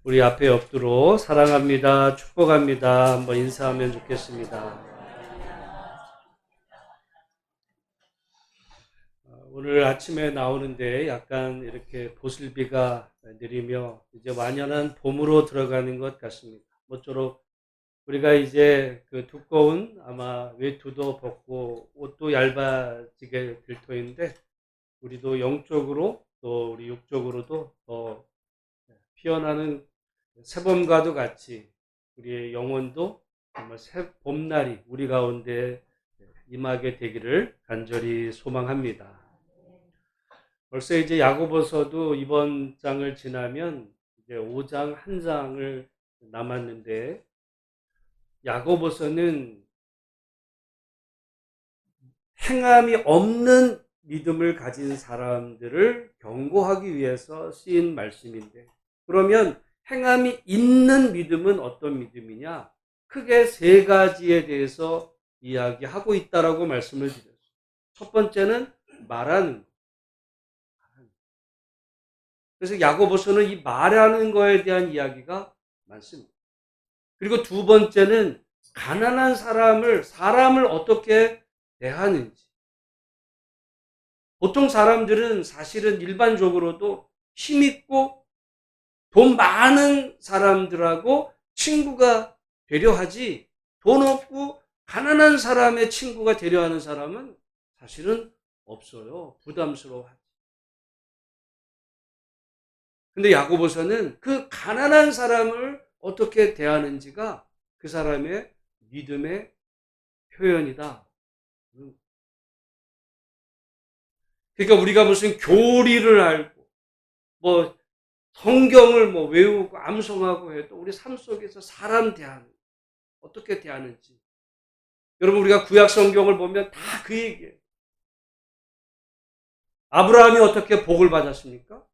우리 앞에 엎드려 사랑합니다, 축복합니다 한번 인사하면 좋겠습니다. 오늘 아침에 나오는데 약간 이렇게 보슬비가 내리며 이제 완연한 봄으로 들어가는 것 같습니다. 모쪼록 우리가 이제 그 두꺼운 아마 외투도 벗고 옷도 얇아지게 될 터인데 우리도 영적으로 또 우리 육적으로도 더 피어나는 새봄과도 같이 우리의 영혼도 정말 새 봄날이 우리 가운데 임하게 되기를 간절히 소망합니다. 벌써 이제 야고보서도 이번 장을 지나면 이제 5장 한 장을 남았는데 야고보서는 행함이 없는 믿음을 가진 사람들을 경고하기 위해서 쓰인 말씀인데 그러면 행함이 있는 믿음은 어떤 믿음이냐? 크게 세 가지에 대해서 이야기하고 있다라고 말씀을 드렸어요. 첫 번째는 말하는 것. 그래서 야고보서는 이 말하는 거에 대한 이야기가 많습니다. 그리고 두 번째는 가난한 사람을 어떻게 대하는지. 보통 사람들은 사실은 일반적으로도 힘있고 돈 많은 사람들하고 친구가 되려 하지 돈 없고 가난한 사람의 친구가 되려 하는 사람은 사실은 없어요. 부담스러워하지. 근데 야고보서는 그 가난한 사람을 어떻게 대하는지가 그 사람의 믿음의 표현이다. 그러니까 우리가 무슨 교리를 알고 뭐 성경을 뭐 외우고 암송하고 해도 우리 삶 속에서 사람 대하는 어떻게 대하는지 여러분 우리가 구약 성경을 보면 다 그 얘기예요. 아브라함이 어떻게 복을 받았습니까?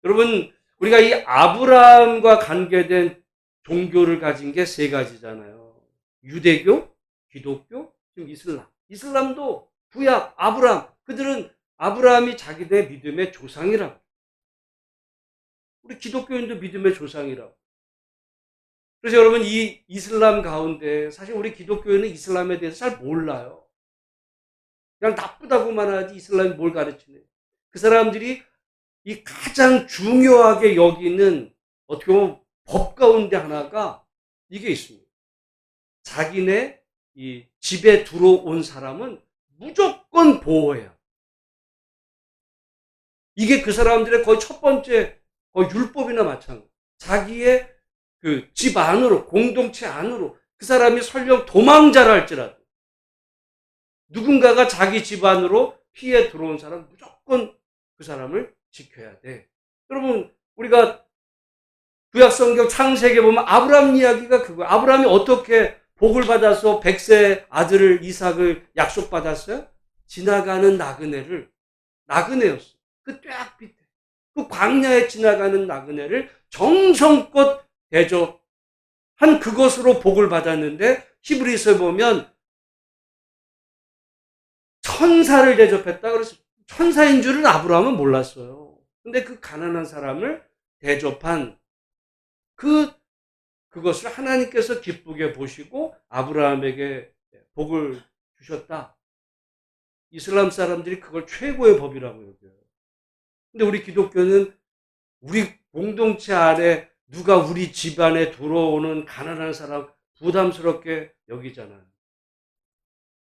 여러분 우리가 이 아브라함과 관계된 종교를 가진 게 세 가지잖아요. 유대교, 기독교, 지금 이슬람. 이슬람도 구약 아브라함 그들은 아브라함이 자기네 믿음의 조상이라고. 우리 기독교인도 믿음의 조상이라고. 그래서 여러분 이 이슬람 가운데 사실 우리 기독교인은 이슬람에 대해서 잘 몰라요. 그냥 나쁘다고만 하지 이슬람이 뭘 가르치네. 그 사람들이 이 가장 중요하게 여기는 어떻게 보면 법 가운데 하나가 이게 있습니다. 자기네 이 집에 들어온 사람은 무조건 보호해요. 이게 그 사람들의 거의 첫 번째 거의 율법이나 마찬가지. 자기의 그 집 안으로 공동체 안으로 그 사람이 설령 도망자라 할지라도 누군가가 자기 집 안으로 피해 들어온 사람 무조건 그 사람을 지켜야 돼. 여러분 우리가 구약성경 창세기에 보면 아브라함 이야기가 그거예요. 아브라함이 어떻게 복을 받아서 100세 아들을 이삭을 약속받았어요? 지나가는 나그네였어요. 그 쫙 밑에 그 광야에 지나가는 나그네를 정성껏 대접한 그것으로 복을 받았는데 히브리서에 보면 천사를 대접했다. 그래서 천사인 줄은 아브라함은 몰랐어요. 근데 그 가난한 사람을 대접한 그것을 하나님께서 기쁘게 보시고 아브라함에게 복을 주셨다. 이슬람 사람들이 그걸 최고의 법이라고 여겨요. 근데 우리 기독교는 우리 공동체 안에 누가 우리 집안에 들어오는 가난한 사람 부담스럽게 여기잖아요.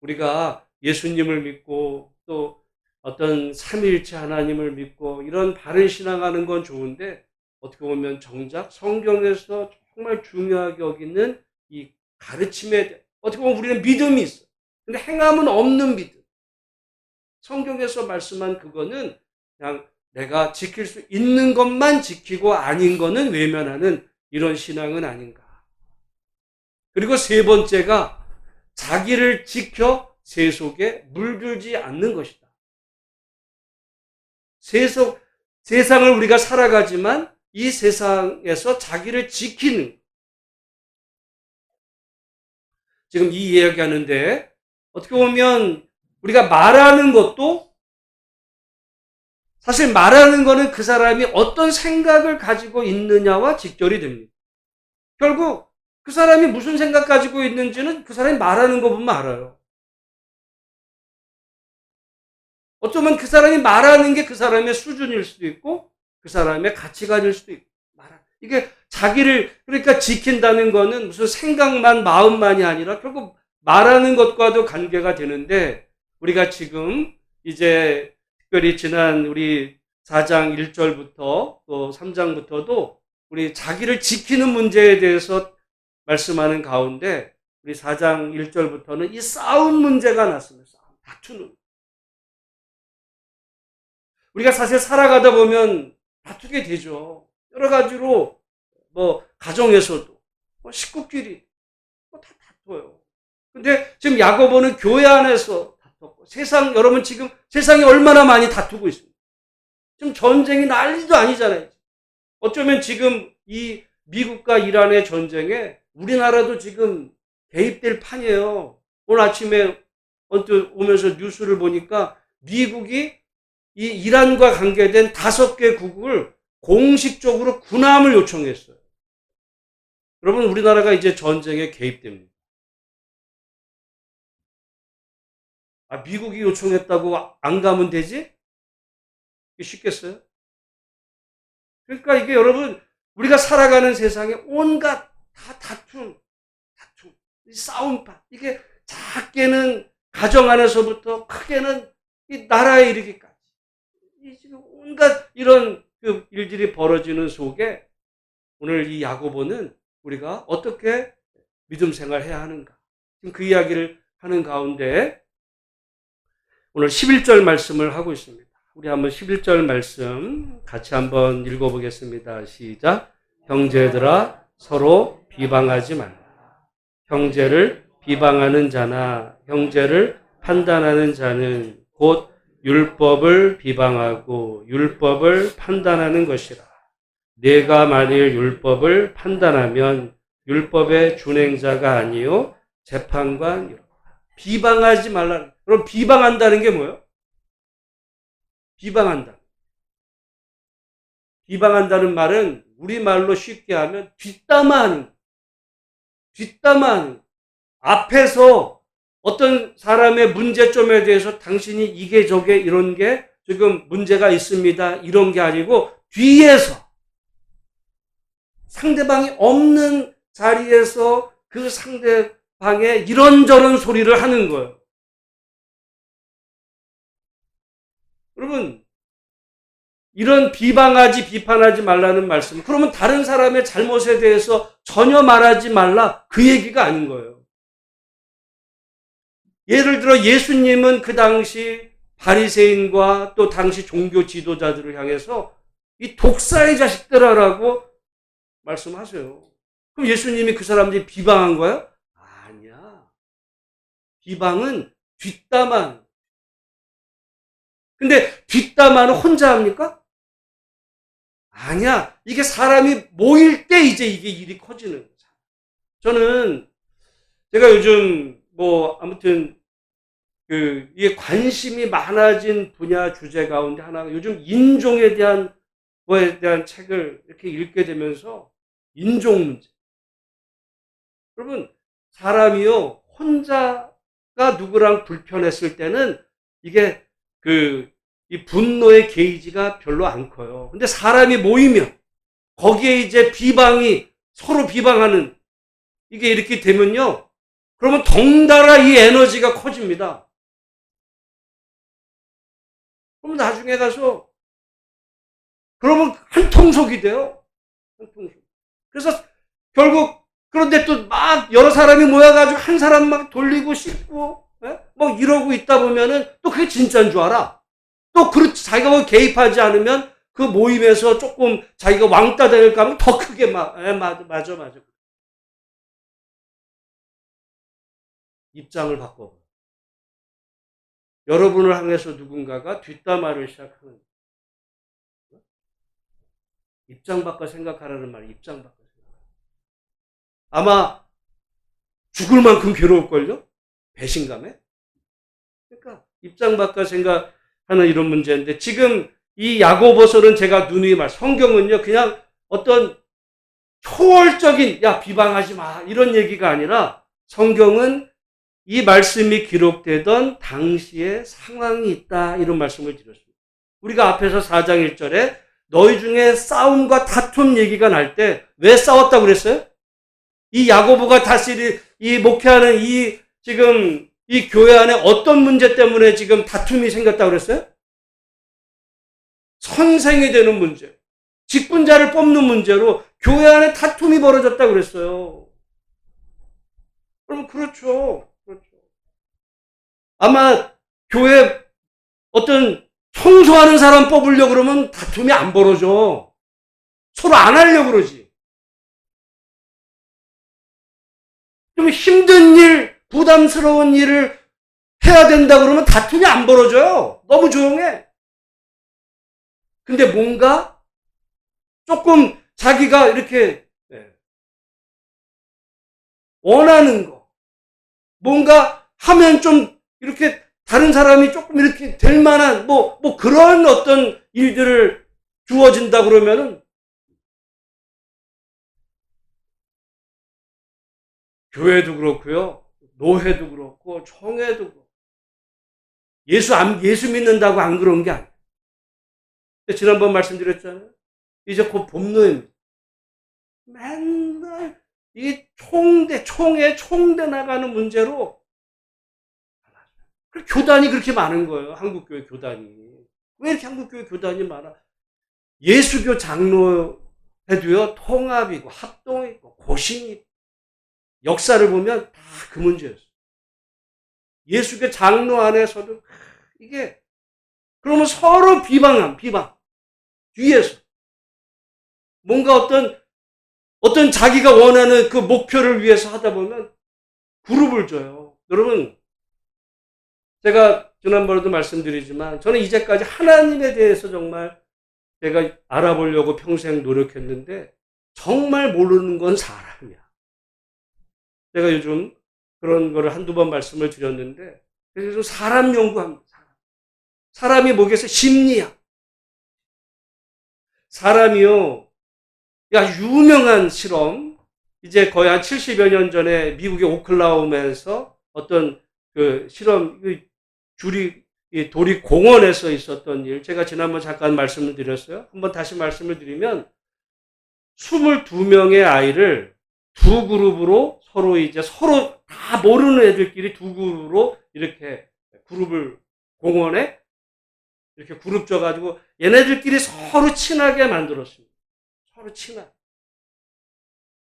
우리가 예수님을 믿고 또 어떤 삼위일체 하나님을 믿고 이런 바른 신앙하는 건 좋은데 어떻게 보면 정작 성경에서 정말 중요하게 여기는 이 가르침에 어떻게 보면 우리는 믿음이 있어. 근데 행함은 없는 믿음. 성경에서 말씀한 그거는 그냥 내가 지킬 수 있는 것만 지키고 아닌 거는 외면하는 이런 신앙은 아닌가. 그리고 세 번째가 자기를 지켜 세속에 물들지 않는 것이다. 세상을 우리가 살아가지만 이 세상에서 자기를 지키는 지금 이 이야기하는데 어떻게 보면 우리가 말하는 것도 사실 말하는 거는 그 사람이 어떤 생각을 가지고 있느냐와 직결이 됩니다. 결국 그 사람이 무슨 생각 가지고 있는지는 그 사람이 말하는 거 보면 알아요. 어쩌면 그 사람이 말하는 게 그 사람의 수준일 수도 있고 그 사람의 가치관일 수도 있고 이게 자기를 그러니까 지킨다는 거는 무슨 생각만 마음만이 아니라 결국 말하는 것과도 관계가 되는데 우리가 지금 이제 특별히 지난 우리 4장 1절부터 또 3장부터도 우리 자기를 지키는 문제에 대해서 말씀하는 가운데 우리 4장 1절부터는 이 싸움 문제가 났습니다. 다투는. 우리가 사실 살아가다 보면 다투게 되죠. 여러 가지로 뭐 가정에서도 뭐 식구끼리 뭐 다 다투어요. 근데 지금 야고보는 교회 안에서 다투고 세상 여러분 지금 세상이 얼마나 많이 다투고 있습니다. 지금 전쟁이 난리도 아니잖아요. 어쩌면 지금 이 미국과 이란의 전쟁에 우리나라도 지금 개입될 판이에요. 오늘 아침에 언뜻 오면서 뉴스를 보니까 미국이 이 이란과 관계된 5개 국을 공식적으로 군함을 요청했어요. 여러분 우리나라가 이제 전쟁에 개입됩니다. 미국이 요청했다고 안 가면 되지? 쉽겠어요? 그러니까 이게 여러분 우리가 살아가는 세상에 온갖 다 다툼, 싸움판 이게 작게는 가정 안에서부터 크게는 이 나라에 이르기까지 이 지금 온갖 이런 그 일들이 벌어지는 속에 오늘 이 야고보는 우리가 어떻게 믿음 생활해야 하는가 지금 그 이야기를 하는 가운데 오늘 11절 말씀을 하고 있습니다. 우리 한번 11절 말씀 같이 한번 읽어보겠습니다. 시작. 형제들아 서로 비방하지 말라. 형제를 비방하는 자나 형제를 판단하는 자는 곧 율법을 비방하고 율법을 판단하는 것이라. 내가 만일 율법을 판단하면 율법의 준행자가 아니요 재판관이라. 비방하지 말라. 그럼 비방한다는 게 뭐예요? 비방한다. 비방한다는 말은 우리말로 쉽게 하면 뒷담화하는 앞에서 어떤 사람의 문제점에 대해서 당신이 이게 저게 이런 게 지금 문제가 있습니다. 이런 게 아니고 뒤에서 상대방이 없는 자리에서 그 상대방의 이런저런 소리를 하는 거예요. 여러분 이런 비방하지 비판하지 말라는 말씀 그러면 다른 사람의 잘못에 대해서 전혀 말하지 말라 그 얘기가 아닌 거예요. 예를 들어 예수님은 그 당시 바리새인과 또 당시 종교 지도자들을 향해서 이 독사의 자식들아라고 말씀하세요. 그럼 예수님이 그 사람들이 비방한 거예요? 아니야. 비방은 뒷담화. 근데 뒷담화는 혼자 합니까? 아니야. 이게 사람이 모일 때 이제 이게 일이 커지는 거죠. 저는 제가 요즘 아무튼 이게 관심이 많아진 분야 주제 가운데 하나가 요즘 인종에 대한 거에 대한 책을 이렇게 읽게 되면서 인종 문제. 여러분 사람이요 혼자가 누구랑 불편했을 때는 이게 이 분노의 게이지가 별로 안 커요. 근데 사람이 모이면 거기에 이제 비방이 서로 비방하는 이게 이렇게 되면요. 그러면 덩달아 이 에너지가 커집니다. 그럼 나중에 가서 그러면 한 통속이 돼요. 한 통속. 그래서 결국 그런데 또 막 여러 사람이 모여가지고 한 사람 막 돌리고 씹고 뭐 이러고 있다 보면은 또 그게 진짜인 줄 알아. 또 그렇지 자기가 뭐 개입하지 않으면 그 모임에서 조금 자기가 왕따 될까 하면 더 크게 맞아. 입장을 바꿔. 여러분을 향해서 누군가가 뒷담화를 시작하는 입장 바꿔 생각하라는 말이 입장 바꿔 생각. 아마 죽을 만큼 괴로울걸요? 배신감에? 그러니까 입장 바꿔 생각하는 이런 문제인데 지금 이 야고보서는 제가 누누이 성경은요, 그냥 어떤 초월적인, 야, 비방하지 마, 이런 얘기가 아니라 성경은 이 말씀이 기록되던 당시의 상황이 있다, 이런 말씀을 드렸습니다. 우리가 앞에서 4장 1절에 너희 중에 싸움과 다툼 얘기가 날 때 왜 싸웠다고 그랬어요? 이 야고보가 다시 이 목회하는 지금 이 교회 안에 어떤 문제 때문에 지금 다툼이 생겼다고 그랬어요? 선생이 되는 문제, 직분자를 뽑는 문제로 교회 안에 다툼이 벌어졌다고 그랬어요. 그러면 그렇죠. 아마 교회 어떤 청소하는 사람 뽑으려고 그러면 다툼이 안 벌어져. 서로 안 하려고 그러지. 좀 힘든 일, 부담스러운 일을 해야 된다 그러면 다툼이 안 벌어져요. 너무 조용해. 근데 뭔가 조금 자기가 이렇게 원하는 거, 뭔가 하면 좀 이렇게 다른 사람이 조금 이렇게 될 만한 뭐 그런 어떤 일들을 주어진다 그러면은 교회도 그렇고요, 노회도 그렇고 총회도 그렇고 예수 믿는다고 안 그런 게 아니에요. 지난번 말씀드렸잖아요. 이제 곧 봄노예입니다. 맨날 이 총대 나가는 문제로 교단이 그렇게 많은 거예요. 한국교회 교단이. 왜 이렇게 한국교회 교단이 많아? 예수교 장로회도요, 통합이고 합동이고 고신이 있고 역사를 보면 다 그 문제였어요. 예수교 장로 안에서도 이게 그러면 서로 비방. 뒤에서 뭔가 어떤 자기가 원하는 그 목표를 위해서 하다 보면 그룹을 져요. 여러분, 제가 지난번에도 말씀드리지만 저는 이제까지 하나님에 대해서 정말 제가 알아보려고 평생 노력했는데 정말 모르는 건 사람이야. 제가 요즘 그런 거를 한두 번 말씀을 드렸는데 그래서 사람 연구합니다. 사람이 뭐겠어요? 심리학. 사람이요. 유명한 실험. 이제 거의 한 70여 년 전에 미국의 오클라호마에서 어떤 그 실험, 도립 공원에서 있었던 일. 제가 지난번 잠깐 말씀을 드렸어요. 한번 다시 말씀을 드리면 22명의 아이를 두 그룹으로 서로 다 모르는 애들끼리 두 그룹으로 이렇게 공원에 이렇게 그룹 져가지고 얘네들끼리 서로 친하게 만들었습니다. 서로 친하게.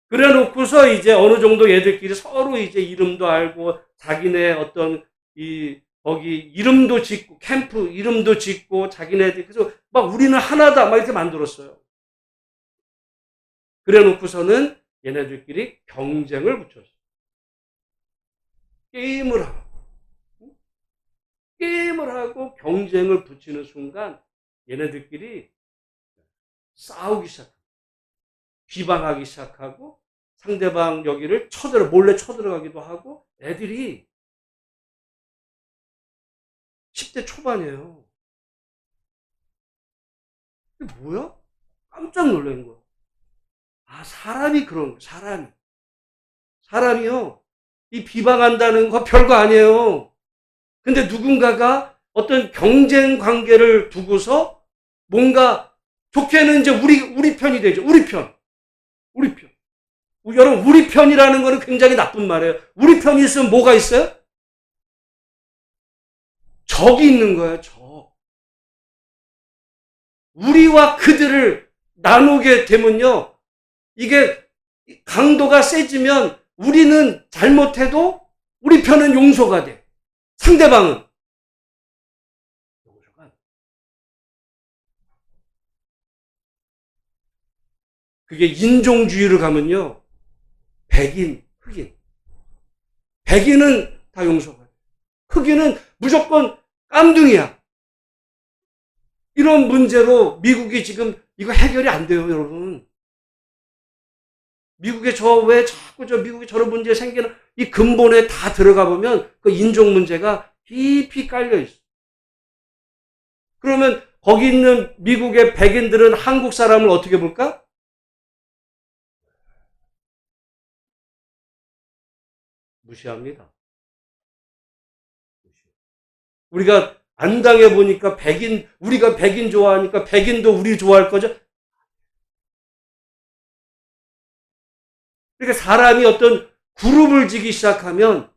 그래 놓고서 이제 어느 정도 얘들끼리 서로 이제 이름도 알고 자기네 어떤 거기 이름도 짓고 캠프 이름도 짓고 자기네들 그래서 막 우리는 하나다 막 이렇게 만들었어요. 그래 놓고서는 얘네들끼리 경쟁을 붙였어요. 게임을 하고 경쟁을 붙이는 순간 얘네들끼리 싸우기 시작합니다. 비방하기 시작하고 상대방 여기를 몰래 쳐들어가기도 하고 애들이 10대 초반이에요. 이게 뭐야? 깜짝 놀란 거야. 사람이 그런 거야. 사람이요. 이 비방한다는 거 별거 아니에요. 근데 누군가가 어떤 경쟁 관계를 두고서 뭔가 좋게는 이제 우리 편이 되죠. 우리 편. 여러분, 우리 편이라는 거는 굉장히 나쁜 말이에요. 우리 편이 있으면 뭐가 있어요? 적이 있는 거예요, 적. 우리와 그들을 나누게 되면요, 이게 강도가 세지면 우리는 잘못해도 우리 편은 용서가 돼. 상대방은 용서가 안 돼. 그게 인종주의로 가면요, 백인, 흑인. 백인은 다 용서가 돼. 흑인은 무조건 깜둥이야. 이런 문제로 미국이 지금 이거 해결이 안 돼요, 여러분. 미국에 왜 자꾸 미국에 저런 문제 생기는 이 근본에 다 들어가 보면 그 인종 문제가 깊이 깔려 있어. 그러면 거기 있는 미국의 백인들은 한국 사람을 어떻게 볼까? 무시합니다. 우리가 안 당해보니까 우리가 백인 좋아하니까 백인도 우리 좋아할 거죠? 그러니까 사람이 어떤 그룹을 시작하면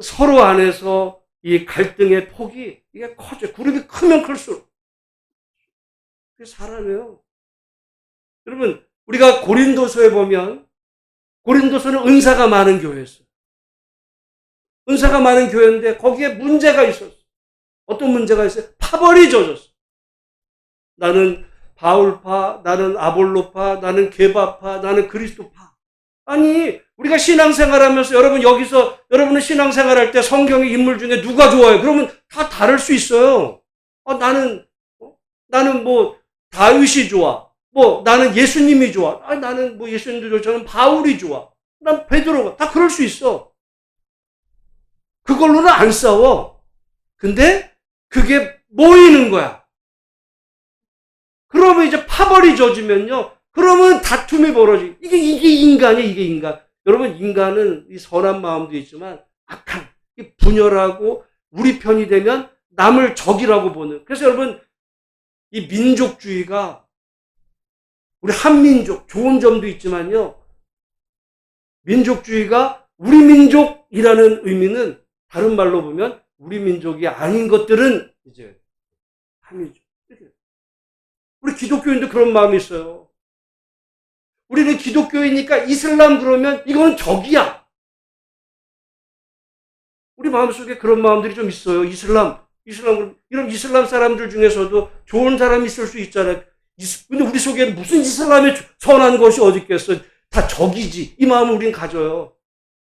서로 안에서 이 갈등의 폭이 이게 커져. 그룹이 크면 클수록. 그게 사람이에요. 여러분, 우리가 고린도서에 보면 고린도서는 은사가 많은 교회였어요. 은사가 많은 교회인데 거기에 문제가 있었어. 어떤 문제가 있어요? 파벌이 젖었어. 나는 바울파, 나는 아볼로파, 나는 게바파, 나는 그리스도파. 아니, 우리가 신앙생활하면서 여러분은 신앙생활할 때 성경의 인물 중에 누가 좋아요? 그러면 다 다를 수 있어요. 나는 뭐 다윗이 좋아. 뭐 나는 예수님이 좋아. 나는 뭐 예수님도 좋아. 저는 바울이 좋아. 난 베드로가 다 그럴 수 있어. 그걸로는 안 싸워. 근데 그게 모이는 거야. 그러면 이제 파벌이 젖으면요. 그러면 다툼이 벌어지. 이게 인간이야, 이게 인간. 여러분, 인간은 이 선한 마음도 있지만 악한, 분열하고 우리 편이 되면 남을 적이라고 보는. 그래서 여러분, 이 민족주의가 우리 한민족 좋은 점도 있지만요. 민족주의가 우리 민족이라는 의미는 다른 말로 보면 우리 민족이 아닌 것들은 이제 한민족. 우리 기독교인도 그런 마음이 있어요. 우리는 기독교이니까 이슬람 그러면 이건 적이야. 우리 마음속에 그런 마음들이 좀 있어요. 이런 이슬람 사람들 중에서도 좋은 사람이 있을 수 있잖아요. 근데 우리 속에는 무슨 이슬람의 선한 것이 어디 있겠어. 다 적이지. 이 마음을 우린 가져요.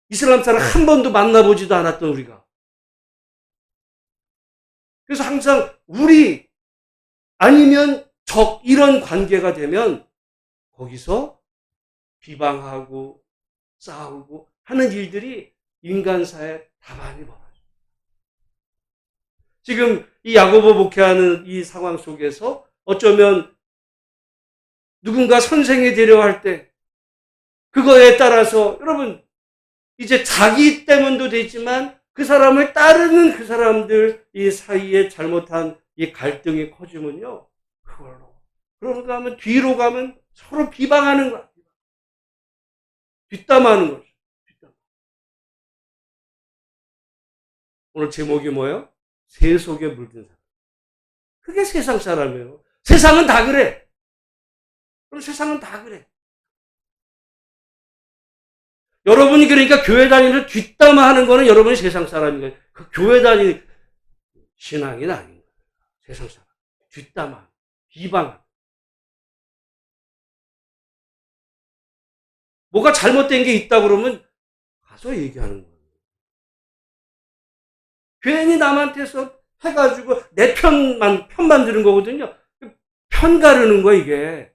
이슬람 사람 한 번도 만나보지도 않았던 우리가. 그래서 항상 우리 아니면 적 이런 관계가 되면 거기서 비방하고 싸우고 하는 일들이 인간사에 다반히 벌어져요. 지금 이 야고보 목회하는 이 상황 속에서 어쩌면 누군가 선생이 되려 할 때 그거에 따라서 여러분 이제 자기 때문도 되지만 그 사람을 따르는 그 사람들 이 사이에 잘못한 이 갈등이 커지면요. 그런가 하면 뒤로 가면 서로 비방하는 거야. 뒷담하는 거죠. 오늘 제목이 뭐예요? 새 속에 물든 사람. 그게 세상 사람이에요. 세상은 다 그래. 그럼 세상은 다 그래. 여러분이 그러니까 교회 다니면서 뒷담화하는 거는 여러분이 세상 사람인 거예요. 그 교회 다니는 신앙인 아닌 거예요. 세상 사람. 뒷담화, 비방. 뭐가 잘못된 게 있다 그러면 가서 얘기하는 거예요. 괜히 남한테서 해가지고 내 편 만드는 거거든요. 편 가르는 거야, 이게.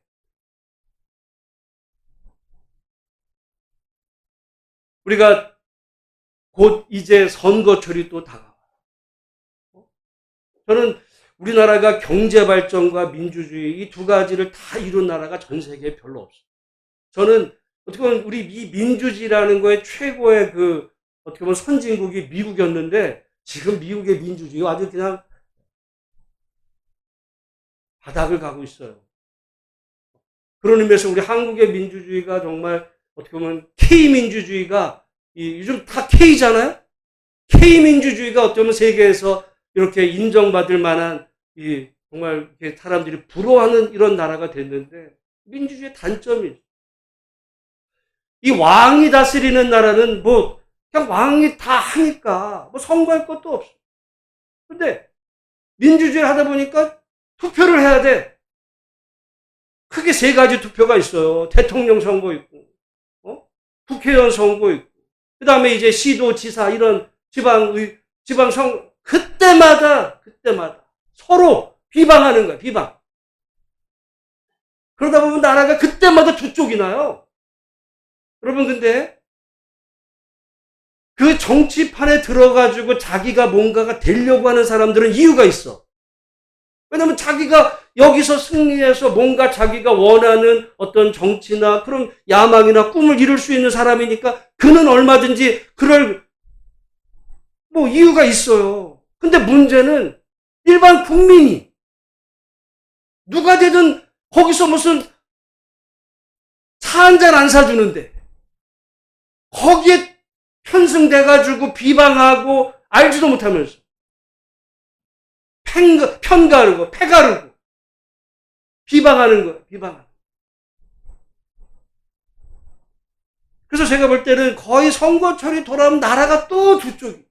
우리가 곧 이제 선거철이 또 다가와요. 저는 우리나라가 경제 발전과 민주주의 이 두 가지를 다 이룬 나라가 전 세계에 별로 없어요. 저는 어떻게 보면 우리 이 민주주의라는 거에 최고의 어떻게 보면 선진국이 미국이었는데 지금 미국의 민주주의가 아주 그냥 바닥을 가고 있어요. 그런 의미에서 우리 한국의 민주주의가 정말 어떻게 보면 K민주주의가 요즘 다 K잖아요? K민주주의가 어떻게 보면 세계에서 이렇게 인정받을 만한 정말 이렇게 사람들이 부러워하는 이런 나라가 됐는데 민주주의의 단점이 이 왕이 다스리는 나라는 그냥 왕이 다 하니까 선거할 것도 없어. 근데 민주주의를 하다 보니까 투표를 해야 돼. 크게 세 가지 투표가 있어요. 대통령 선거 있고, 국회의원 선거 있고, 그 다음에 이제 시도, 지사, 이런 지방선, 그때마다 서로 비방하는 거야, 비방. 그러다 보면 나라가 그때마다 두 쪽이 나요. 여러분, 근데 그 정치판에 들어가지고 자기가 뭔가가 되려고 하는 사람들은 이유가 있어. 왜냐면 자기가 여기서 승리해서 뭔가 자기가 원하는 어떤 정치나 그런 야망이나 꿈을 이룰 수 있는 사람이니까 그는 얼마든지 그럴 뭐 이유가 있어요. 근데 문제는 일반 국민이 누가 되든 거기서 무슨 차 한 잔 안 사주는데 거기에 편승돼가지고 비방하고 알지도 못하면서 편가르고 패가르고 비방하는 거예요. 비방하는. 그래서 제가 볼 때는 거의 선거철이 돌아오면 나라가 또 두 쪽이.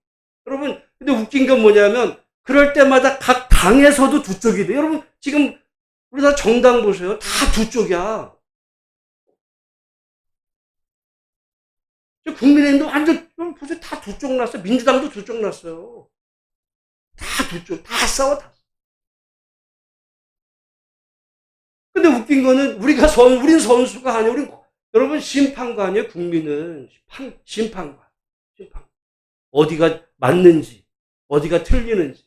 여러분 근데 웃긴 건 뭐냐면 그럴 때마다 각 당에서도 두 쪽이 돼요. 여러분 지금 우리나라 정당 보세요. 다 두 쪽이야. 국민의힘도 완전 보세요. 다 두 쪽 났어요. 민주당도 두 쪽 났어요. 다 두 쪽. 다 싸워. 다. 근데 웃긴 거는 우린 선수가 아니에요. 여러분 심판관이에요. 국민은 심판관. 어디가 맞는지, 어디가 틀리는지.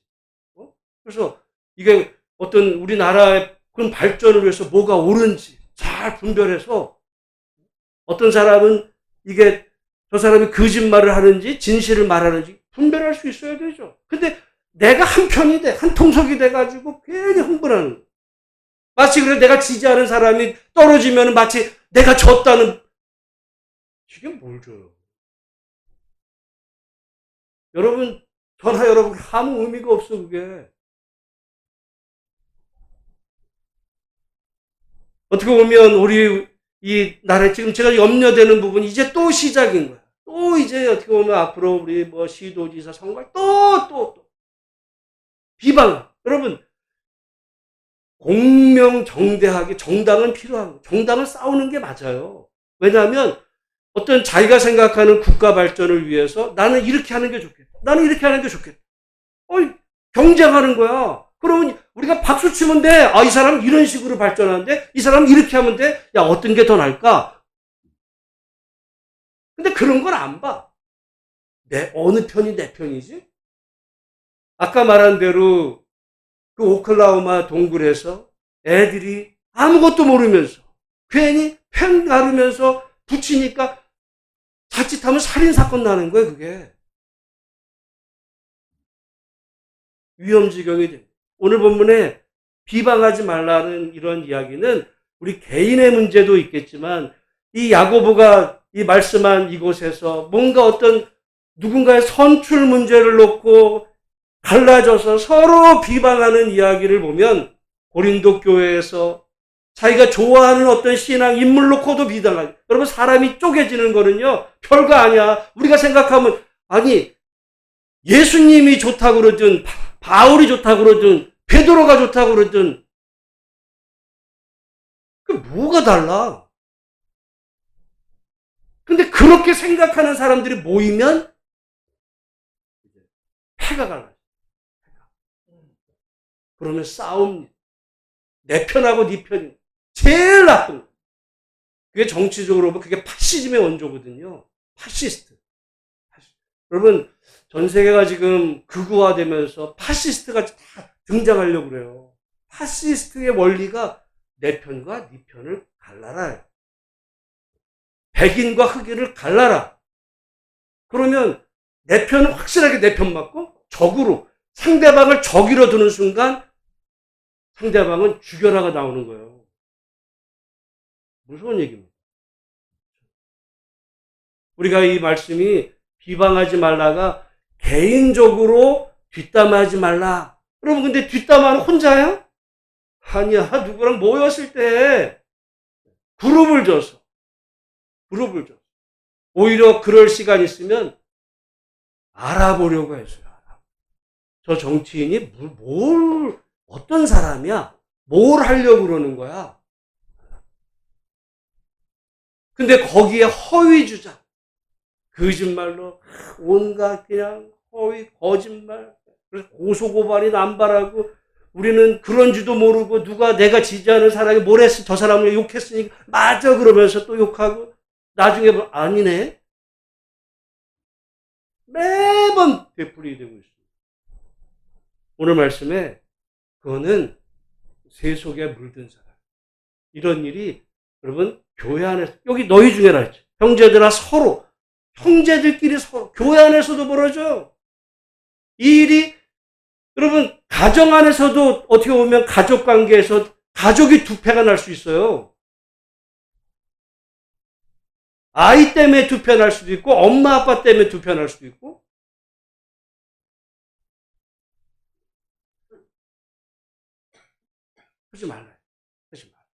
그래서 이게 어떤 우리나라의 그런 발전을 위해서 뭐가 옳은지 잘 분별해서 어떤 사람은 이게 저 사람이 거짓말을 하는지 진실을 말하는지 분별할 수 있어야 되죠. 근데 내가 한 편이 돼, 한 통속이 돼가지고 괜히 흥분하는 거예요. 마치 그래 내가 지지하는 사람이 떨어지면 마치 내가 졌다는. 이게 뭘 줘요? 여러분 저나 여러분 아무 의미가 없어 그게. 어떻게 보면 우리 이 나라에 지금 제가 염려되는 부분이 이제 또 시작인 거야. 또 이제 어떻게 보면 앞으로 우리 뭐 시도지사 선거 또 비방. 여러분 공명정대하게 정당은 필요한 거예요. 정당은 싸우는 게 맞아요. 왜냐하면 어떤 자기가 생각하는 국가 발전을 위해서 나는 이렇게 하는 게 좋겠다. 나는 이렇게 하는 게 좋겠다. 경쟁하는 거야. 그러면 우리가 박수 치면 돼. 아, 이 사람 이런 식으로 발전하는데 이 사람 이렇게 하면 돼. 야, 어떤 게 더 나을까? 근데 그런 걸 안 봐. 어느 편이 내 편이지? 아까 말한 대로 그 오클라호마 동굴에서 애들이 아무것도 모르면서 괜히 편 가르면서 붙이니까 자칫하면 살인사건 나는 거예요, 그게. 위험지경이 됩니다. 오늘 본문에 비방하지 말라는 이런 이야기는 우리 개인의 문제도 있겠지만 이 야고보가 이 말씀한 이곳에서 뭔가 어떤 누군가의 선출 문제를 놓고 갈라져서 서로 비방하는 이야기를 보면 고린도 교회에서 자기가 좋아하는 어떤 신앙 인물 놓고도 비방하죠. 여러분 사람이 쪼개지는 거는요 별거 아니야. 우리가 생각하면 아니 예수님이 좋다고 그러든 바울이 좋다고 그러든 베드로가 좋다고 그러든 그 뭐가 달라? 근데 그렇게 생각하는 사람들이 모이면 패가 갈라져. 그러면 싸움. 내 편하고 네 편이 제일 나쁜 거. 그게 정치적으로 보면 그게 파시즘의 원조거든요. 파시스트. 여러분 전 세계가 지금 극우화되면서 파시스트가 다 등장하려고 그래요. 파시스트의 원리가 내 편과 네 편을 갈라라. 백인과 흑인을 갈라라. 그러면 내 편은 확실하게 내 편 맞고 적으로 상대방을 적이로 두는 순간 상대방은 죽여라가 나오는 거예요. 무서운 얘기입니다. 우리가 이 말씀이 비방하지 말라가 개인적으로 뒷담화하지 말라. 여러분 근데 뒷담화는 혼자야? 아니야. 누구랑 모였을 때 그룹을 줘서 오히려 그럴 시간 있으면 알아보려고 했어요. 저 정치인이 어떤 사람이야? 뭘 하려고 그러는 거야? 근데 거기에 허위 주장, 거짓말로 온갖 그냥 허위, 거짓말, 그래서 고소고발이 남발하고 우리는 그런지도 모르고 누가 내가 지지하는 사람이 뭘 했어? 저 사람을 욕했으니까 맞아 그러면서 또 욕하고 나중에 아니네? 매번 되풀이 되고 있습니다. 오늘 말씀에 그거는 새 속에 물든 사람. 이런 일이 여러분 교회 안에서 여기 너희 중에라 했죠. 형제들아 서로 형제들끼리 서로 교회 안에서도 벌어져. 이 일이 여러분 가정 안에서도 어떻게 보면 가족 관계에서 가족이 두 패가 날 수 있어요. 아이 때문에 두 패 날 수도 있고 엄마 아빠 때문에 두 패 날 수도 있고. 하지 말라요. 하지 말아요.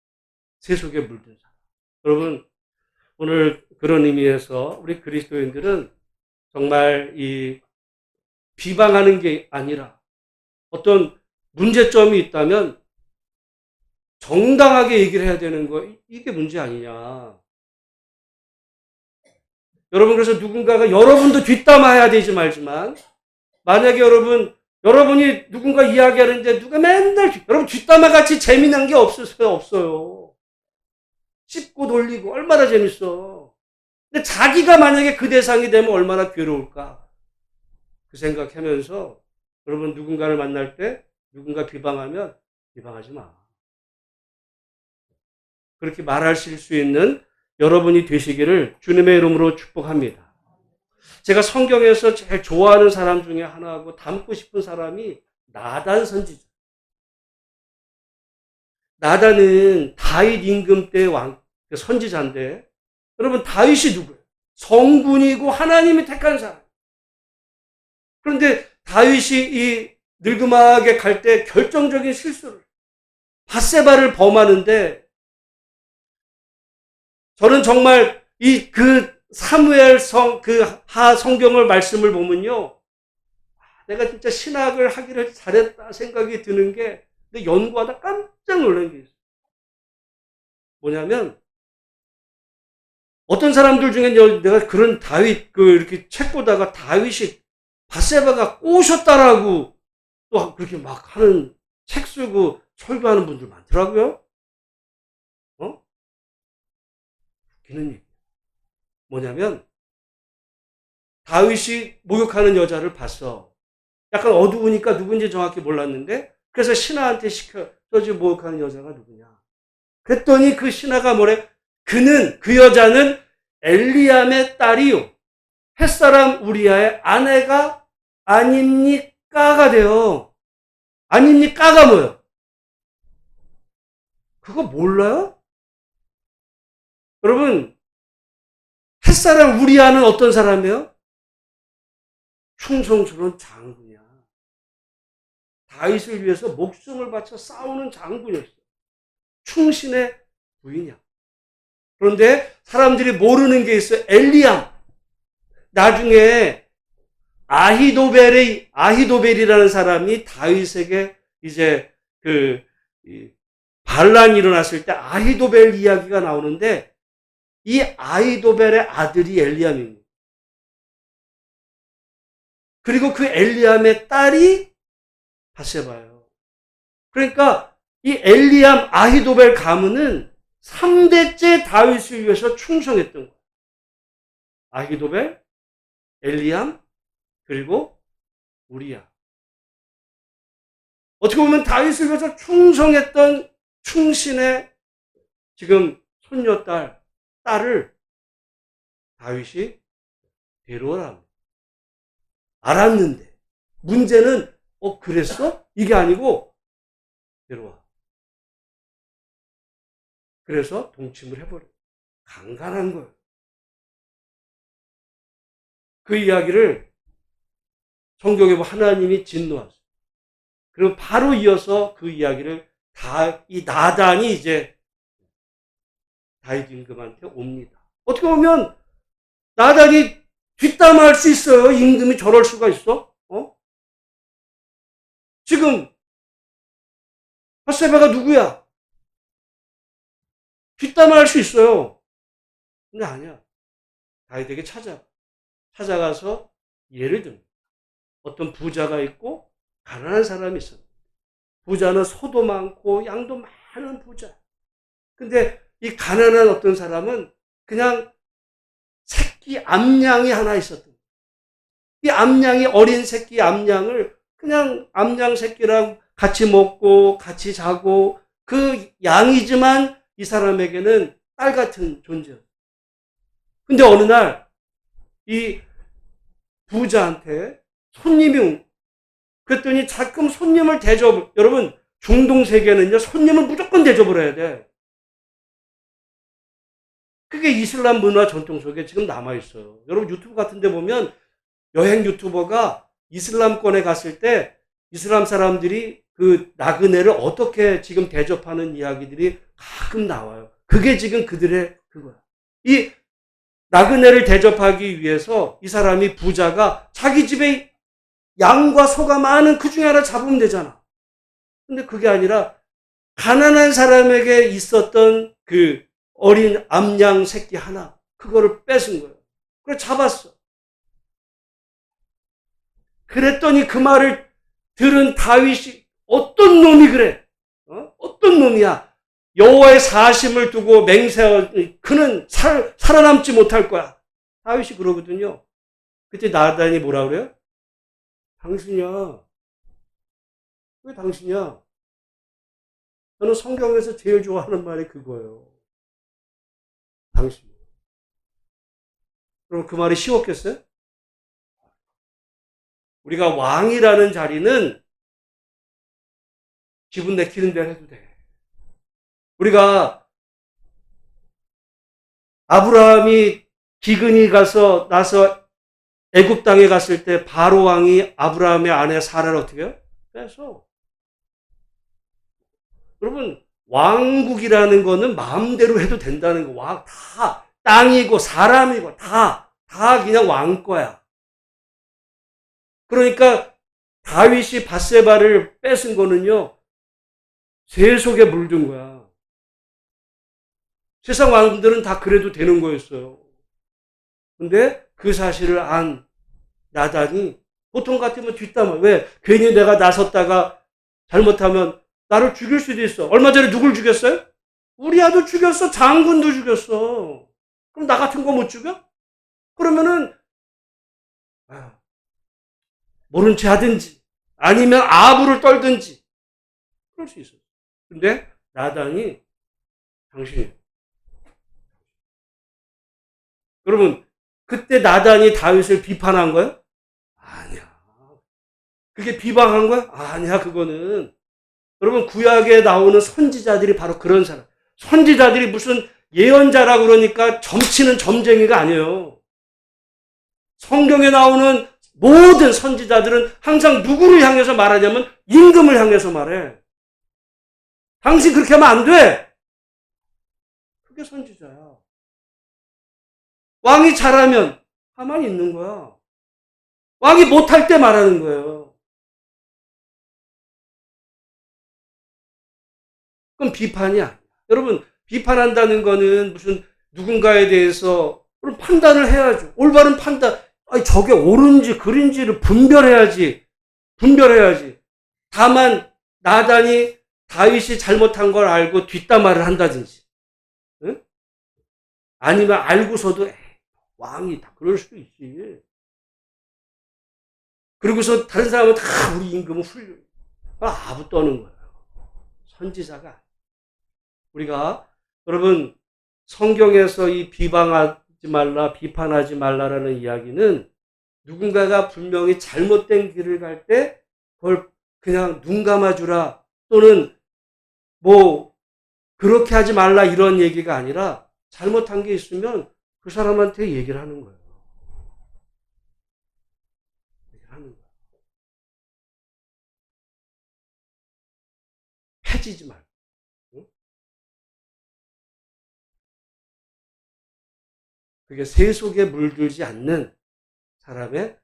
새 속에 물든 사람. 여러분 오늘 그런 의미에서 우리 그리스도인들은 정말 이 비방하는 게 아니라 어떤 문제점이 있다면 정당하게 얘기를 해야 되는 거, 이게 문제 아니냐. 여러분 그래서 누군가가 여러분도 뒷담화해야 되지 말지만 만약에 여러분이 누군가 이야기하는데 누가 맨날 여러분 뒷담화 같이 재미난 게 없어요. 씹고 돌리고 얼마나 재밌어. 근데 자기가 만약에 그 대상이 되면 얼마나 괴로울까. 그 생각하면서 여러분 누군가를 만날 때 누군가 비방하면 비방하지 마. 그렇게 말하실 수 있는 여러분이 되시기를 주님의 이름으로 축복합니다. 제가 성경에서 제일 좋아하는 사람 중에 하나하고 닮고 싶은 사람이 나단 선지자. 나단은 다윗 임금 때 선지자인데 여러분 다윗이 누구예요? 성군이고 하나님이 택한 사람. 그런데 다윗이 이 늙음하게 갈 때 결정적인 실수를 밧세바를 범하는데 저는 정말 그 사무엘성 그 하 성경을 말씀을 보면요. 내가 진짜 신학을 하기를 잘했다 생각이 드는 게 근데 연구하다 깜짝 놀란 게 있어요. 뭐냐면 어떤 사람들 중에 내가 그런 다윗 이렇게 책 보다가 다윗이 밧세바가 꼬셨다라고 또 그렇게 막 하는 책 쓰고 설교하는 분들 많더라고요. 웃기는 얘기. 뭐냐면 다윗이 목욕하는 여자를 봤어. 약간 어두우니까 누군지 정확히 몰랐는데 그래서 신하한테 시켜 너 지금 목욕하는 여자가 누구냐. 그랬더니 그 신하가 뭐래? 그 여자는 엘리암의 딸이요. 햇사람 우리아의 아내가 아닙니까가 돼요. 아닙니까가 뭐예요? 그거 몰라요? 여러분 햇사람 우리아는 어떤 사람이에요? 충성스러운 장군이야. 다윗을 위해서 목숨을 바쳐 싸우는 장군이었어. 충신의 부인이야. 그런데 사람들이 모르는 게 있어요. 엘리암. 나중에 아히도벨이라는 사람이 다윗에게 이제 반란이 일어났을 때 아히도벨 이야기가 나오는데 이 아히도벨의 아들이 엘리암입니다. 그리고 그 엘리암의 딸이 밧세바예요. 그러니까 이 엘리암 아히도벨 가문은 3대째 다윗을 위해서 충성했던 거예요. 아히도벨, 엘리암, 그리고 우리야. 어떻게 보면 다윗을 위해서 충성했던 충신의 지금 딸을 다윗이 데려오라. 알았는데 문제는 그랬어? 이게 아니고 데려와. 그래서 동침을 해버려. 강간한 거예요. 그 이야기를 성경에 보면 하나님이 진노하셨어요. 그리고 바로 이어서 그 이야기를 이 나단이 이제 다윗 임금한테 옵니다. 어떻게 보면 나단이 뒷담화할 수 있어요. 임금이 저럴 수가 있어? 지금 밧세바가 누구야? 뒷담화할 수 있어요. 근데 아니야. 다윗에게 찾아가서 예를 들면 어떤 부자가 있고 가난한 사람이 있어요. 부자는 소도 많고 양도 많은 부자. 근데 이 가난한 어떤 사람은 그냥 새끼 암양이 하나 있었던 거예요. 이 암양이 어린 새끼 암양을 그냥 암양 새끼랑 같이 먹고 같이 자고 그 양이지만 이 사람에게는 딸 같은 존재였어요. 근데 어느 날 이 부자한테 손님이 그랬더니 자꾸 손님을 여러분 중동 세계는요 손님을 무조건 대접을 해야 돼. 그게 이슬람 문화 전통 속에 지금 남아있어요. 여러분 유튜브 같은 데 보면 여행 유튜버가 이슬람권에 갔을 때 이슬람 사람들이 그 나그네를 어떻게 지금 대접하는 이야기들이 가끔 나와요. 그게 지금 그들의 그거야. 이 나그네를 대접하기 위해서 이 사람이 부자가 자기 집에 양과 소가 많은 그 중에 하나 잡으면 되잖아. 근데 그게 아니라 가난한 사람에게 있었던 그 어린 암양 새끼 하나 그거를 뺏은 거예요. 그래 잡았어. 그랬더니 그 말을 들은 다윗이 어떤 놈이 그래? 어떤 놈이야? 여호와의 사심을 두고 맹세하 그는 살아남지 못할 거야. 다윗이 그러거든요. 그때 나단이 뭐라 그래요? 당신이야. 왜 당신이야? 저는 성경에서 제일 좋아하는 말이 그거예요. 당신. 그럼 그 말이 쉬웠겠어요? 우리가 왕이라는 자리는 기분 내키는 대로 해도 돼. 우리가 아브라함이 기근이 나서 애굽 땅에 갔을 때 바로 왕이 아브라함의 아내 사라를 어떻게 해요? 뺏어. 여러분 왕국이라는 거는 마음대로 해도 된다는 거. 다 땅이고 사람이고 다 그냥 왕 거야. 그러니까 다윗이 밧세바를 뺏은 거는요. 새 속에 물든 거야. 세상 왕들은 다 그래도 되는 거였어요. 근데 그 사실을 안 나단이 보통 같으면 뒷담화. 왜? 괜히 내가 나섰다가 잘못하면 나를 죽일 수도 있어. 얼마 전에 누굴 죽였어요? 우리 아도 죽였어. 장군도 죽였어. 그럼 나 같은 거 못 죽여? 그러면은 모른 체 하든지 아니면 아부를 떨든지 그럴 수 있어요. 근데 나단이 당신이 여러분 그때 나단이 다윗을 비판한 거예요? 아니야. 그게 비방한 거야? 아니야. 그거는 여러분 구약에 나오는 선지자들이 바로 그런 사람. 선지자들이 무슨 예언자라 그러니까 점치는 점쟁이가 아니에요. 성경에 나오는 모든 선지자들은 항상 누구를 향해서 말하냐면 임금을 향해서 말해. 당신 그렇게 하면 안 돼. 그게 선지자야. 왕이 잘하면 가만히 있는 거야. 왕이 못할 때 말하는 거예요. 그건 비판이 아니야. 여러분 비판한다는 거는 무슨 누군가에 대해서 판단을 해야죠. 올바른 판단. 아니, 저게 옳은지 그른지를 분별해야지. 다만 나단이 다윗이 잘못한 걸 알고 뒷담화를 한다든지, 응? 아니면 알고서도 왕이 다 그럴 수도 있지. 그리고서 다른 사람은 다 우리 임금은 훌륭해. 아부 떠는 거예요. 선지자가. 우리가 여러분 성경에서 이 비방하지 말라, 비판하지 말라라는 이야기는 누군가가 분명히 잘못된 길을 갈 때 그걸 그냥 눈 감아주라 또는 뭐 그렇게 하지 말라 이런 얘기가 아니라 잘못한 게 있으면 그 사람한테 얘기를 하는 거예요. 패지지 말고. 응? 그게 새 속에 물들지 않는 사람의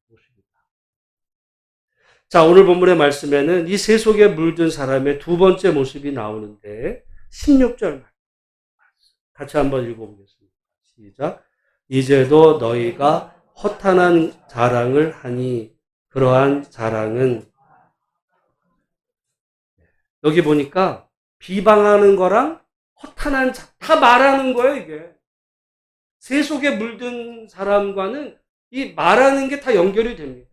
모습이다. 자, 오늘 본문의 말씀에는 이 새 속에 물든 사람의 두 번째 모습이 나오는데 16절 같이 한번 읽어보겠습니다. 시작. 이제도 너희가 허탄한 자랑을 하니 그러한 자랑은 여기 보니까 비방하는 거랑 허탄한 다 말하는 거예요, 이게. 새 속에 물든 사람과는 이 말하는 게 다 연결이 됩니다.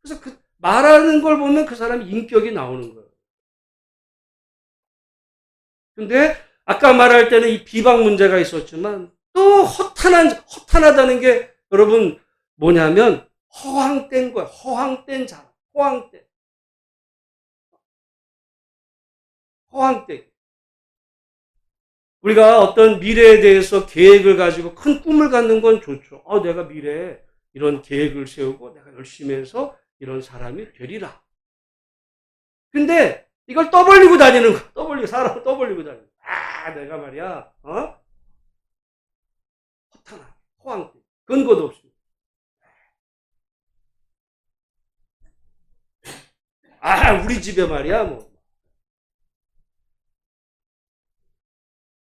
그래서 그 말하는 걸 보면 그 사람이 인격이 나오는 거예요. 근데 아까 말할 때는 이 비방 문제가 있었지만 또 허탄하다는 게 여러분 뭐냐면 허황된 거예요. 허황된 자랑. 허황된. 우리가 어떤 미래에 대해서 계획을 가지고 큰 꿈을 갖는 건 좋죠. 내가 미래에 이런 계획을 세우고 내가 열심히 해서 이런 사람이 되리라. 근데 이걸 떠벌리고 다니는 거. 사람을 떠벌리고 다니는 거. 내가 말이야, 허탄하게, 허황된. 근거도 없이. 우리 집에 말이야, 뭐.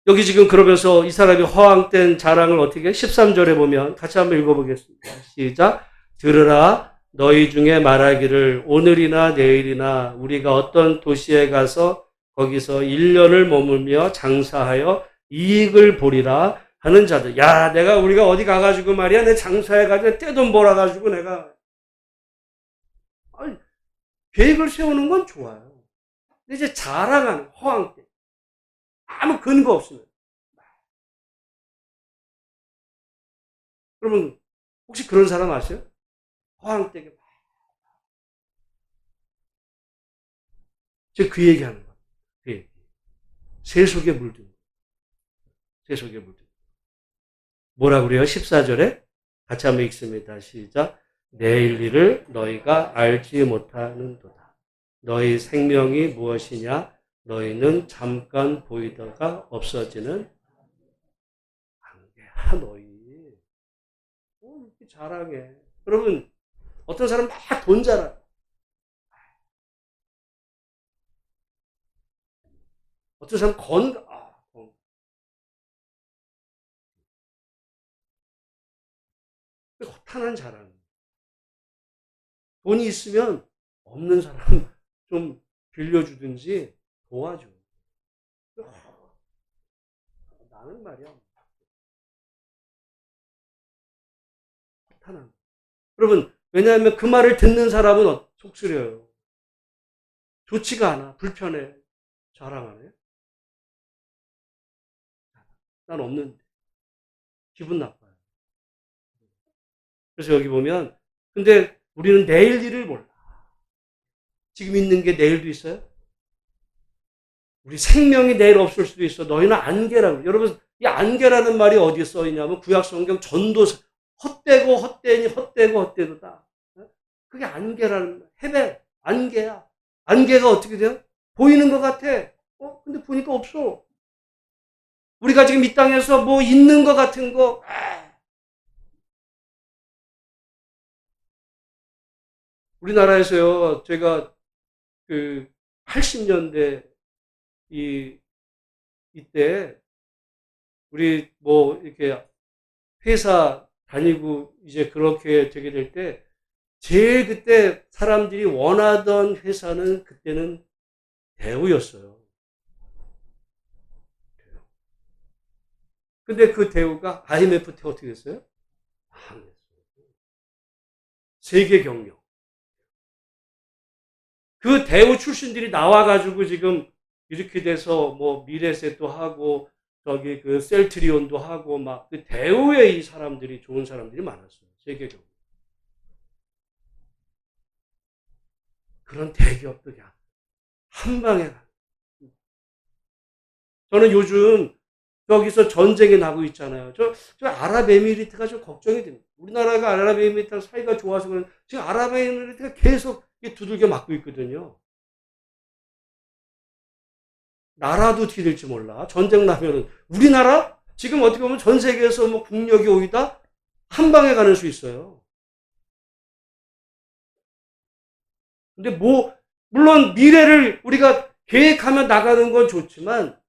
여기 지금 그러면서 이 사람이 허황된 자랑을 어떻게 13절에 보면 같이 한번 읽어보겠습니다. 시작. 들으라 너희 중에 말하기를 오늘이나 내일이나 우리가 어떤 도시에 가서 거기서 1년을 머물며 장사하여 이익을 보리라 하는 자들. 우리가 어디 가가지고 말이야 내 장사해가지고 떼돈 벌어가지고 내가 계획을 세우는 건 좋아요. 근데 이제 자랑하는 허황된 아무 근거 없으면. 그러면 혹시 그런 사람 아세요? 허황되게 제가 그 얘기하는 거예요. 그 얘기. 세속에 물든 거. 세속에 물든 거. 뭐라 그래요? 14절에 같이 한번 읽습니다. 시작. 내일 일을 너희가 알지 못하는도다. 너희 생명이 무엇이냐? 너희는 잠깐 보이다가 없어지는 관계야. 너희 이렇게 자랑해. 여러분 어떤 사람 막 돈 자랑. 어떤 사람 건강. 허탄한 자랑. 돈이 있으면 없는 사람 좀 빌려주든지 도와줘. 나는 말이야. 허탄한. 여러분, 왜냐하면 그 말을 듣는 사람은 속쓰려요. 좋지가 않아. 불편해. 자랑하네. 난 없는데. 기분 나빠요. 그래서 여기 보면, 근데 우리는 내일 일을 몰라. 지금 있는 게 내일도 있어요? 우리 생명이 내일 없을 수도 있어. 너희는 안개라고. 여러분, 이 안개라는 말이 어디에 써 있냐면 구약성경 전도서. 헛되고 헛되니 헛되고 헛되도다. 그게 안개라는 헤벨 안개야. 안개가 어떻게 돼요? 보이는 것 같아. 근데 보니까 없어. 우리가 지금 이 땅에서 뭐 있는 것 같은 거. 우리나라에서요. 제가 그 80년대 이때 우리 뭐 이렇게 회사 다니고 이제 그렇게 되게 될 때 제일 그때 사람들이 원하던 회사는 그때는 대우였어요. 근데 그 대우가 IMF 때 어떻게 됐어요? 망했어요. 세계 경영. 그 대우 출신들이 나와가지고 지금 이렇게 돼서 뭐 미래셋도 하고 저기 그 셀트리온도 하고 막 그 대우에 이 사람들이 좋은 사람들이 많았어요. 세계적으로. 그런 대기업도 그냥 한 방에 가. 저는 요즘 여기서 전쟁이 나고 있잖아요. 저 아랍에미리트가 좀 걱정이 됩니다. 우리나라가 아랍에미리트랑 사이가 좋아서 그런 지금 아랍에미리트가 계속 두들겨 맞고 있거든요. 나라도 뒤될지 몰라. 전쟁 나면은 우리나라 지금 어떻게 보면 전 세계에서 뭐 국력이 오이다 한 방에 가는 수 있어요. 근데 뭐 물론 미래를 우리가 계획하며 나가는 건 좋지만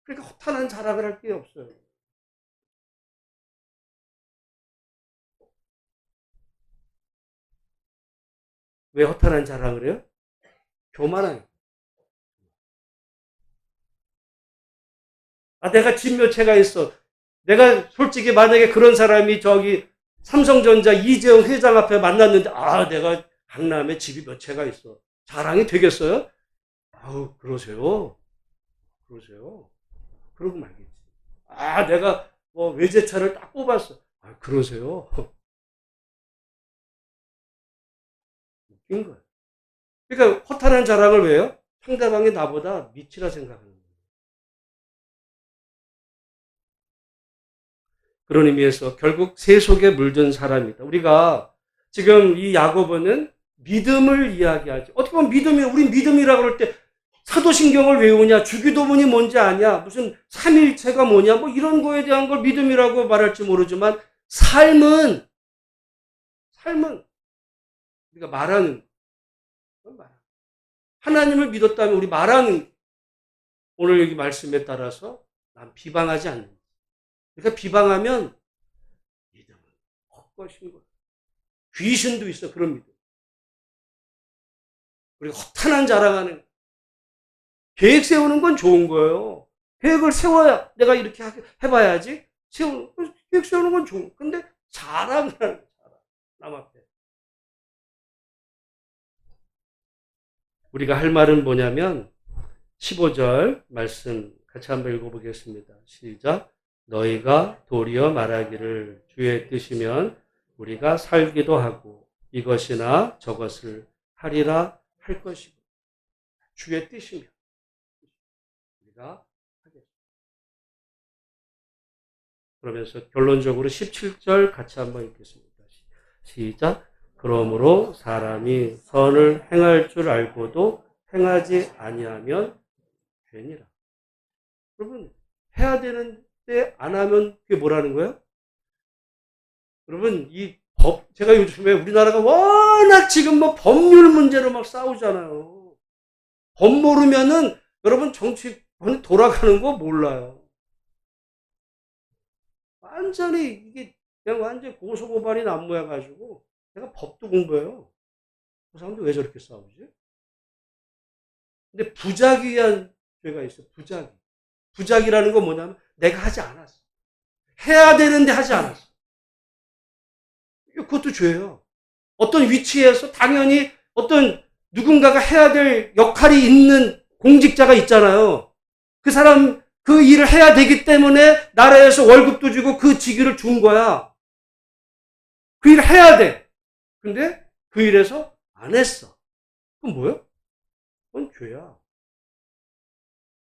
그러니까 허탄한 자랑을 할 게 없어요. 왜 허탄한 자랑을 해요? 교만한. 내가 집 몇 채가 있어. 내가 솔직히 만약에 그런 사람이 저기 삼성전자 이재용 회장 앞에 만났는데, 내가 강남에 집이 몇 채가 있어. 자랑이 되겠어요? 아우, 그러세요. 그러고 말겠지. 내가 뭐 외제차를 딱 뽑았어. 그러세요. 웃긴 거예요. 그러니까 허탄한 자랑을 왜요? 상대방이 나보다 밑이라 생각하는 거예요. 그런 의미에서 결국 세속에 물든 사람이다. 우리가 지금 이 야고보는 믿음을 이야기하지. 어떻게 보면 우린 믿음이라고 그럴 때 사도신경을 외우냐, 주기도문이 뭔지 아냐, 무슨 삼일체가 뭐냐, 뭐 이런 거에 대한 걸 믿음이라고 말할지 모르지만 삶은 우리가 말하는 하나님을 믿었다면 우리 말하는 오늘 여기 말씀에 따라서 난 비방하지 않는다. 그러니까 비방하면 믿음은 헛것인 거예요. 귀신도 있어, 그런 믿음. 그리고 허탄한 자랑하는 계획 세우는 건 좋은 거예요. 계획을 세워야 내가 이렇게 해봐야지. 계획 세우는 건 좋은 거예요. 근데 자랑을 하는 거예요. 남 앞에. 우리가 할 말은 뭐냐면 15절 말씀 같이 한번 읽어보겠습니다. 시작. 너희가 도리어 말하기를 주의 뜻이면 우리가 살기도 하고 이것이나 저것을 하리라 할 것이고 주의 뜻이면 우리가 하겠습니다. 그러면서 결론적으로 17절 같이 한번 읽겠습니다. 시작. 그러므로 사람이 선을 행할 줄 알고도 행하지 아니하면 죄니라. 여러분, 해야 되는데 안 하면 그게 뭐라는 거예요? 여러분, 제가 요즘에 우리나라가 워낙 지금 뭐 법률 문제로 막 싸우잖아요. 법 모르면은 여러분 정치 돌아가는 거 몰라요. 완전히 이게 그냥 완전히 고소고발이 난무해가지고 내가 법도 공부해요. 그 사람들 왜 저렇게 싸우지? 근데 부작위 위한 죄가 있어. 부작이라는 건 뭐냐면 내가 하지 않았어. 해야 되는데 하지 않았어. 그것도 죄예요. 어떤 위치에서 당연히 어떤 누군가가 해야 될 역할이 있는 공직자가 있잖아요. 그 사람 그 일을 해야 되기 때문에 나라에서 월급도 주고 그 직위를 준 거야. 그 일을 해야 돼. 근데 그 일에서 안 했어. 그건 뭐예요? 그건 죄야.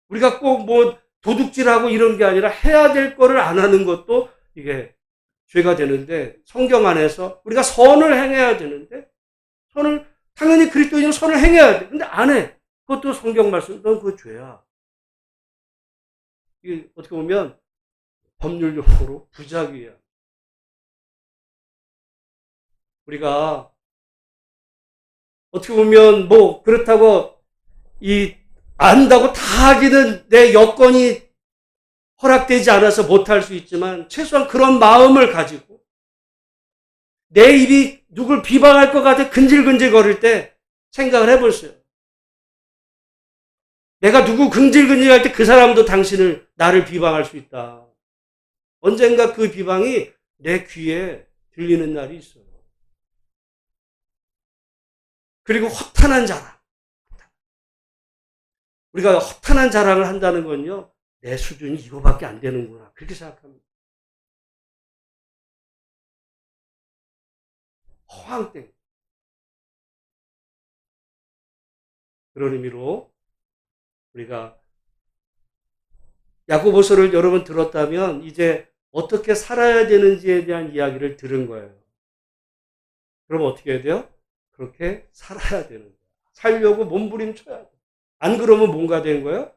우리가 꼭 뭐 도둑질하고 이런 게 아니라 해야 될 거를 안 하는 것도 이게 죄가 되는데 성경 안에서 우리가 선을 행해야 되는데 당연히 그리스도인은 선을 행해야 돼. 근데 안 해. 그것도 성경 말씀, 넌 그거 죄야. 이게 어떻게 보면 법률용어로 부작위야. 우리가 어떻게 보면 뭐 그렇다고 안다고 다 하기는 내 여건이 허락되지 않아서 못할 수 있지만 최소한 그런 마음을 가지고 내 입이 누굴 비방할 것 같아 근질근질 거릴 때 생각을 해보세요. 내가 누구 근질근질할 때 그 사람도 나를 비방할 수 있다. 언젠가 그 비방이 내 귀에 들리는 날이 있어요. 그리고 허탄한 자랑. 우리가 허탄한 자랑을 한다는 건요. 내 수준이 이거밖에 안 되는구나. 그렇게 생각합니다. 허황된. 그런 의미로 우리가 야고보서를 여러분 들었다면 이제 어떻게 살아야 되는지에 대한 이야기를 들은 거예요. 그럼 어떻게 해야 돼요? 그렇게 살아야 되는 거예요. 살려고 몸부림쳐야 돼요. 안 그러면 뭔가 되는 거예요?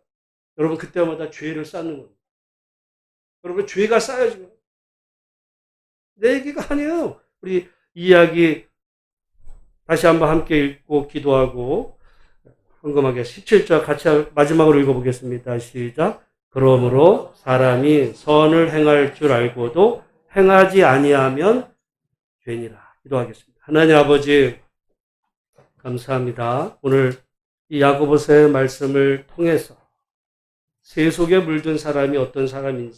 여러분 그때마다 죄를 쌓는 겁니다. 여러분 죄가 쌓여지면 내 얘기가 아니에요. 우리 이야기 다시 한번 함께 읽고 기도하고 헌금하게 17절 같이 마지막으로 읽어보겠습니다. 시작. 그러므로 사람이 선을 행할 줄 알고도 행하지 아니하면 죄니라. 기도하겠습니다. 하나님 아버지 감사합니다. 오늘 이 야고보서의 말씀을 통해서 세속에 물든 사람이 어떤 사람인지